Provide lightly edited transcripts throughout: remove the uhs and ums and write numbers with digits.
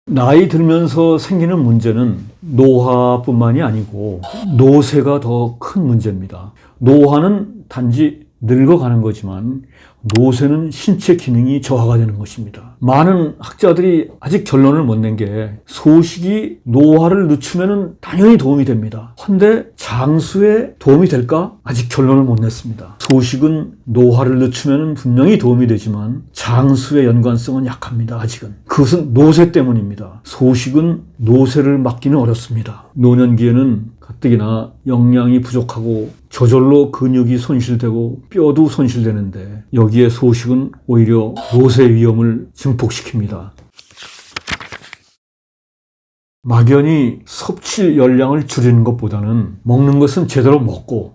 나이 들면서 생기는 문제는 노화뿐만이 아니고 노쇠가 더 큰 문제입니다. 노화는 단지 늙어가는 거지만 노쇠는 신체 기능이 저하가 되는 것입니다. 많은 학자들이 아직 결론을 못 낸 게 소식이 노화를 늦추면 당연히 도움이 됩니다. 헌데 장수에 도움이 될까? 아직 결론을 못 냈습니다. 소식은 노화를 늦추면 분명히 도움이 되지만 장수의 연관성은 약합니다. 아직은. 그것은 노쇠 때문입니다. 소식은 노쇠를 막기는 어렵습니다. 노년기에는 가뜩이나 영양이 부족하고 저절로 근육이 손실되고 뼈도 손실되는데 여기에 소식은 오히려 노쇠 위험을 증폭시킵니다. 막연히 섭취 열량을 줄이는 것보다는 먹는 것은 제대로 먹고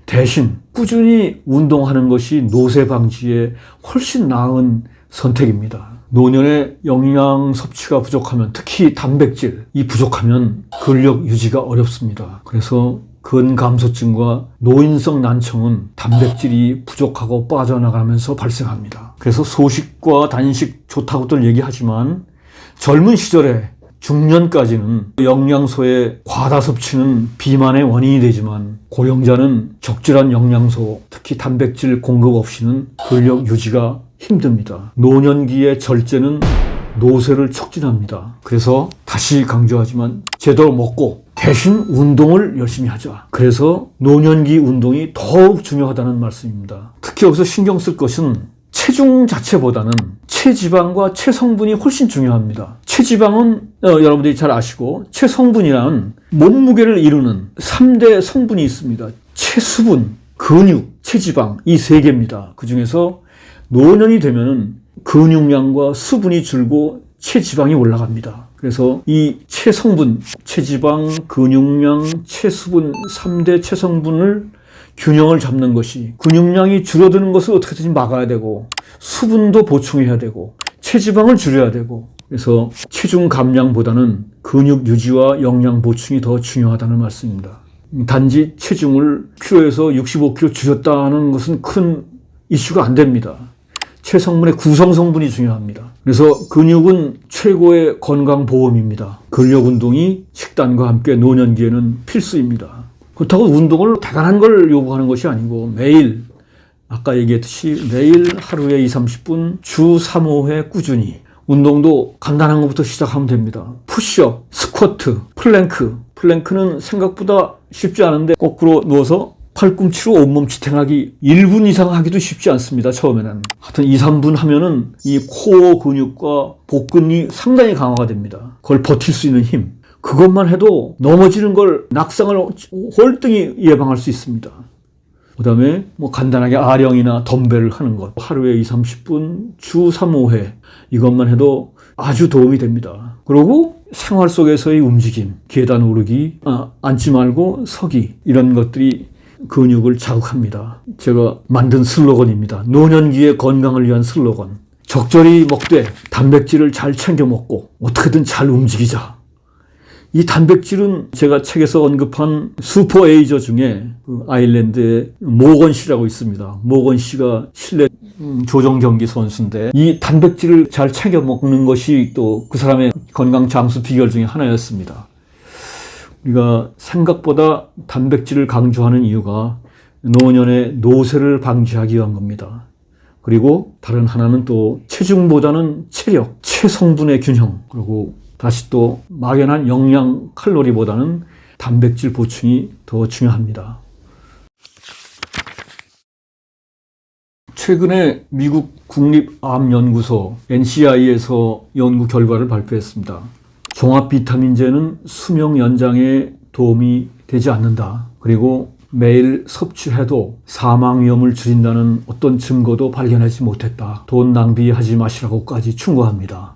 대신 꾸준히 운동하는 것이 노쇠 방지에 훨씬 나은 선택입니다. 노년에 영양 섭취가 부족하면, 특히 단백질, 이 부족하면 근력 유지가 어렵습니다. 그래서 근감소증과 노인성 난청은 단백질이 부족하고 빠져나가면서 발생합니다. 그래서 소식과 단식 좋다고들 얘기하지만 젊은 시절에 중년까지는 영양소의 과다 섭취는 비만의 원인이 되지만 고령자는 적절한 영양소, 특히 단백질 공급 없이는 근력 유지가 힘듭니다. 노년기의 절제는 노쇠를 촉진합니다. 그래서 다시 강조하지만 제대로 먹고 대신 운동을 열심히 하자. 그래서 노년기 운동이 더욱 중요하다는 말씀입니다. 특히 여기서 신경 쓸 것은 체중 자체보다는 체지방과 체성분이 훨씬 중요합니다. 체지방은 여러분들이 잘 아시고 체성분이란 몸무게를 이루는 3대 성분이 있습니다. 체수분, 근육, 체지방 이 3개입니다. 그 중에서 노년이 되면은 근육량과 수분이 줄고 체지방이 올라갑니다. 그래서 이 체성분, 체지방, 근육량, 체수분 3대 체성분을 균형을 잡는 것이, 근육량이 줄어드는 것을 어떻게든지 막아야 되고 수분도 보충해야 되고 체지방을 줄여야 되고, 그래서 체중 감량보다는 근육 유지와 영양 보충이 더 중요하다는 말씀입니다. 단지 체중을 키로에서 65kg 줄였다는 것은 큰 이슈가 안 됩니다. 체성분의 구성 성분이 중요합니다. 그래서 근육은 최고의 건강보험입니다. 근력 운동이 식단과 함께 노년기에는 필수입니다. 그렇다고 운동을 대단한 걸 요구하는 것이 아니고 매일, 아까 얘기했듯이 매일 하루에 20-30분 주 3-5회 꾸준히, 운동도 간단한 것부터 시작하면 됩니다. 푸시업, 스쿼트, 플랭크. 플랭크는 생각보다 쉽지 않은데 거꾸로 누워서 팔꿈치로 온몸 지탱하기 1분 이상 하기도 쉽지 않습니다. 처음에는. 하여튼 2-3분 하면은 이 코어 근육과 복근이 상당히 강화가 됩니다. 그걸 버틸 수 있는 힘. 그것만 해도 넘어지는 걸, 낙상을 월등히 예방할 수 있습니다. 그 다음에 간단하게 아령이나 덤벨을 하는 것. 하루에 20-30분 주 3-5회. 이것만 해도 아주 도움이 됩니다. 그리고 생활 속에서의 움직임, 계단 오르기, 앉지 말고 서기, 이런 것들이 근육을 자극합니다. 제가 만든 슬로건입니다. 노년기의 건강을 위한 슬로건. 적절히 먹되 단백질을 잘 챙겨 먹고 어떻게든 잘 움직이자. 이 단백질은 제가 책에서 언급한 슈퍼에이저 중에 아일랜드의 모건 씨라고 있습니다. 모건 씨가 실내 조정 경기 선수인데 이 단백질을 잘 챙겨 먹는 것이 또 그 사람의 건강 장수 비결 중에 하나였습니다. 우리가 생각보다 단백질을 강조하는 이유가 노년의 노쇠를 방지하기 위한 겁니다. 그리고 다른 하나는 또 체중보다는 체력, 체성분의 균형, 그리고 다시 또 막연한 영양 칼로리보다는 단백질 보충이 더 중요합니다. 최근에 미국 국립암연구소 NCI에서 연구 결과를 발표했습니다. 종합 비타민제는 수명 연장에 도움이 되지 않는다. 그리고 매일 섭취해도 사망 위험을 줄인다는 어떤 증거도 발견하지 못했다. 돈 낭비하지 마시라고까지 충고합니다.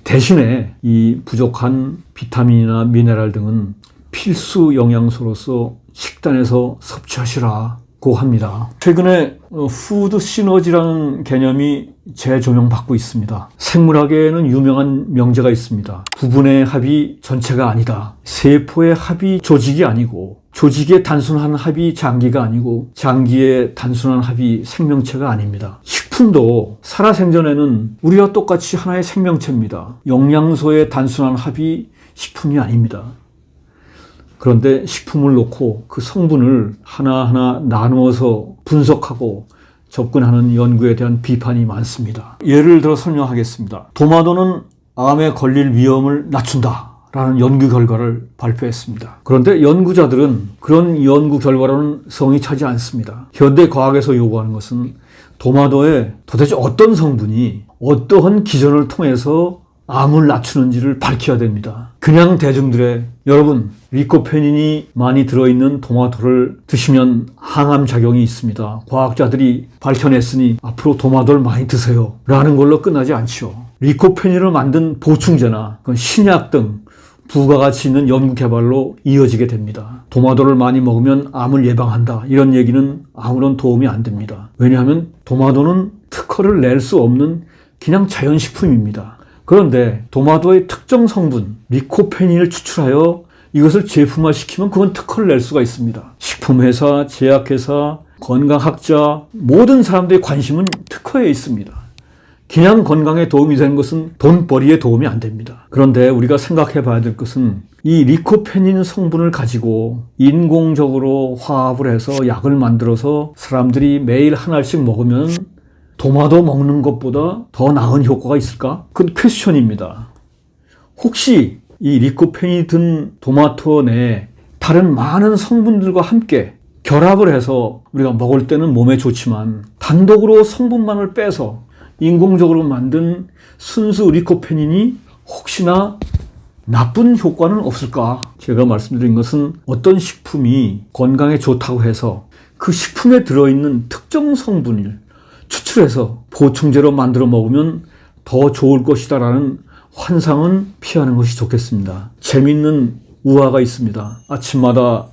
대신에 이 부족한 비타민이나 미네랄 등은 필수 영양소로서 식단에서 섭취하시라고 합니다. 최근에 푸드 시너지라는 개념이 재조명받고 있습니다. 생물학에는 유명한 명제가 있습니다. 부분의 합이 전체가 아니다. 세포의 합이 조직이 아니고, 조직의 단순한 합이 장기가 아니고, 장기의 단순한 합이 생명체가 아닙니다. 식품도 살아생전에는 우리와 똑같이 하나의 생명체입니다. 영양소의 단순한 합이 식품이 아닙니다. 그런데 식품을 놓고 그 성분을 하나하나 나누어서 분석하고 접근하는 연구에 대한 비판이 많습니다. 예를 들어 설명하겠습니다. 도마도는 암에 걸릴 위험을 낮춘다 라는 연구 결과를 발표했습니다. 그런데 연구자들은 그런 연구 결과로는 성이 차지 않습니다. 현대 과학에서 요구하는 것은 도마도에 도대체 어떤 성분이 어떠한 기전을 통해서 암을 낮추는지를 밝혀야 됩니다. 그냥 대중들의 여러분 리코페닌이 많이 들어있는 도마토를 드시면 항암 작용이 있습니다. 과학자들이 밝혀냈으니 앞으로 도마토를 많이 드세요 라는 걸로 끝나지 않죠. 리코페닌을 만든 보충제나 신약 등 부가가치 있는 연구 개발로 이어지게 됩니다. 도마토를 많이 먹으면 암을 예방한다 이런 얘기는 아무런 도움이 안 됩니다. 왜냐하면 도마토는 특허를 낼 수 없는 그냥 자연식품입니다. 그런데 도마토의 특정 성분 리코페닌을 추출하여 이것을 제품화시키면 그건 특허를 낼 수가 있습니다. 식품회사, 제약회사, 건강학자 모든 사람들의 관심은 특허에 있습니다. 그냥 건강에 도움이 되는 것은 돈벌이에 도움이 안 됩니다. 그런데 우리가 생각해 봐야 될 것은 이 리코페닌 성분을 가지고 인공적으로 화합을 해서 약을 만들어서 사람들이 매일 하나씩 먹으면 도마도 먹는 것보다 더 나은 효과가 있을까? 그건 퀘스천입니다. 혹시 이 리코페닌이 든 토마토 내에 다른 많은 성분들과 함께 결합을 해서 우리가 먹을 때는 몸에 좋지만 단독으로 성분만을 빼서 인공적으로 만든 순수 리코페닌이 혹시나 나쁜 효과는 없을까? 제가 말씀드린 것은 어떤 식품이 건강에 좋다고 해서 그 식품에 들어있는 특정 성분을 추출해서 보충제로 만들어 먹으면 더 좋을 것이다라는 환상은 피하는 것이 좋겠습니다. 재밌는 우화가 있습니다. 아침마다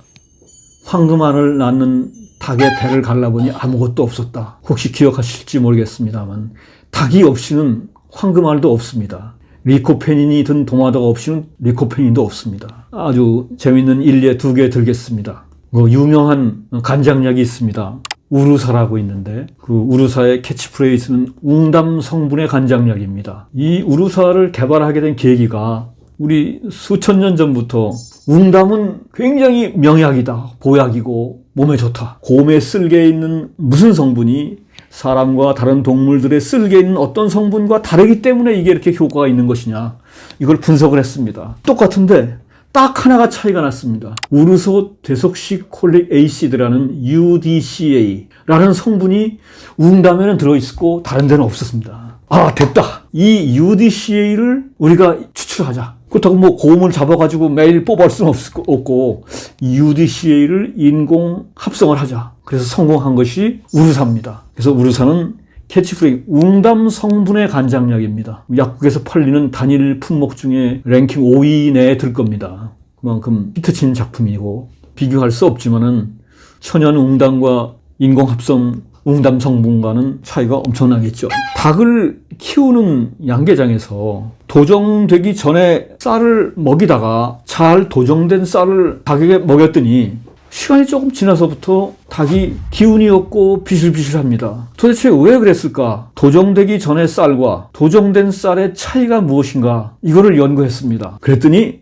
황금알을 낳는 닭의 배를 갈라보니 아무것도 없었다. 혹시 기억하실지 모르겠습니다만 닭이 없이는 황금알도 없습니다. 리코페닌이 든 도마도가 없이는 리코페닌도 없습니다. 아주 재밌는 일례 두 개 들겠습니다. 유명한 간장약이 있습니다. 우루사라고 있는데 그 우루사의 캐치프레이즈는 웅담 성분의 간장약입니다. 이 우루사를 개발하게 된 계기가 우리 수천 년 전부터 웅담은 굉장히 명약이다, 보약이고 몸에 좋다. 곰의 쓸개에 있는 무슨 성분이 사람과 다른 동물들의 쓸개에 있는 어떤 성분과 다르기 때문에 이게 이렇게 효과가 있는 것이냐, 이걸 분석을 했습니다. 똑같은데 딱 하나가 차이가 났습니다. 우르소 데석시콜릭 에이시드라는 UDCA라는 성분이 웅담에는 들어있었고 다른 데는 없었습니다. 아, 됐다. 이 UDCA를 우리가 추출하자. 그렇다고 곰을 잡아가지고 매일 뽑을 수는 없고 UDCA를 인공 합성을 하자. 그래서 성공한 것이 우르사입니다. 그래서 우르사는 캐치프레이즈 웅담 성분의 간장약입니다. 약국에서 팔리는 단일 품목 중에 랭킹 5위 내에 들 겁니다. 그만큼 히트치는 작품이고 비교할 수 없지만은 천연 웅담과 인공 합성 웅담 성분과는 차이가 엄청나겠죠. 닭을 키우는 양계장에서 도정되기 전에 쌀을 먹이다가 잘 도정된 쌀을 닭에게 먹였더니 시간이 조금 지나서부터 닭이 기운이 없고 비실비실합니다. 도대체 왜 그랬을까? 도정되기 전의 쌀과 도정된 쌀의 차이가 무엇인가? 이거를 연구했습니다. 그랬더니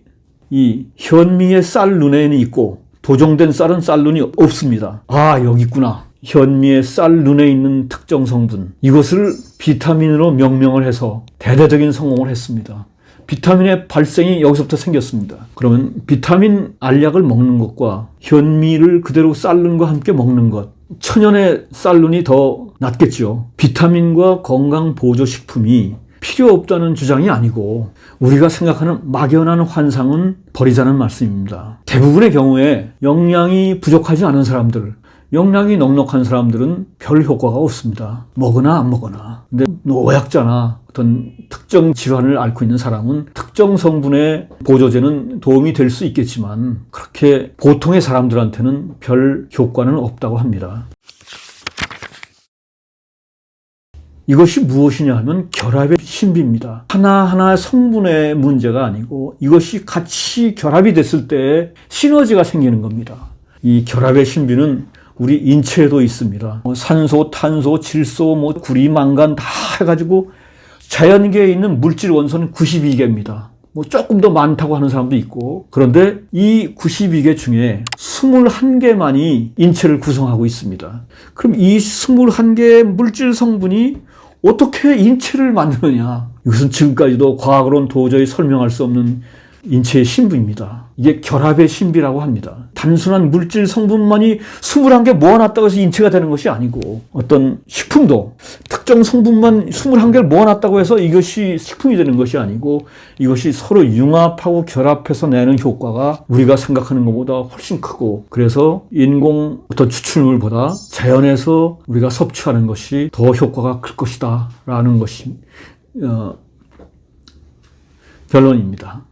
이 현미의 쌀 눈에는 있고 도정된 쌀은 쌀 눈이 없습니다. 아, 여기 있구나. 현미의 쌀 눈에 있는 특정 성분, 이것을 비타민으로 명명을 해서 대대적인 성공을 했습니다. 비타민의 발생이 여기서부터 생겼습니다. 그러면 비타민 알약을 먹는 것과 현미를 그대로 쌀눈과 함께 먹는 것, 천연의 쌀눈이 더 낫겠죠. 비타민과 건강 보조 식품이 필요 없다는 주장이 아니고 우리가 생각하는 막연한 환상은 버리자는 말씀입니다. 대부분의 경우에 영양이 부족하지 않은 사람들, 영양이 넉넉한 사람들은 별 효과가 없습니다. 먹으나 안 먹으나. 근데 노약자나 어떤 특정 질환을 앓고 있는 사람은 특정 성분의 보조제는 도움이 될 수 있겠지만 그렇게 보통의 사람들한테는 별 효과는 없다고 합니다. 이것이 무엇이냐 하면 결합의 신비입니다. 하나하나 성분의 문제가 아니고 이것이 같이 결합이 됐을 때 시너지가 생기는 겁니다. 이 결합의 신비는 우리 인체에도 있습니다. 산소, 탄소, 질소, 구리, 망간 다 해가지고 자연계에 있는 물질 원소는 92개입니다. 조금 더 많다고 하는 사람도 있고, 그런데 이 92개 중에 21개만이 인체를 구성하고 있습니다. 그럼 이 21개의 물질 성분이 어떻게 인체를 만드느냐? 이것은 지금까지도 과학으로는 도저히 설명할 수 없는 인체의 신비입니다. 이게 결합의 신비라고 합니다. 단순한 물질 성분만이 21개 모아놨다고 해서 인체가 되는 것이 아니고, 어떤 식품도 특정 성분만 21개를 모아놨다고 해서 이것이 식품이 되는 것이 아니고, 이것이 서로 융합하고 결합해서 내는 효과가 우리가 생각하는 것보다 훨씬 크고, 그래서 인공 어떤 추출물보다 자연에서 우리가 섭취하는 것이 더 효과가 클 것이다 라는 것이 결론입니다.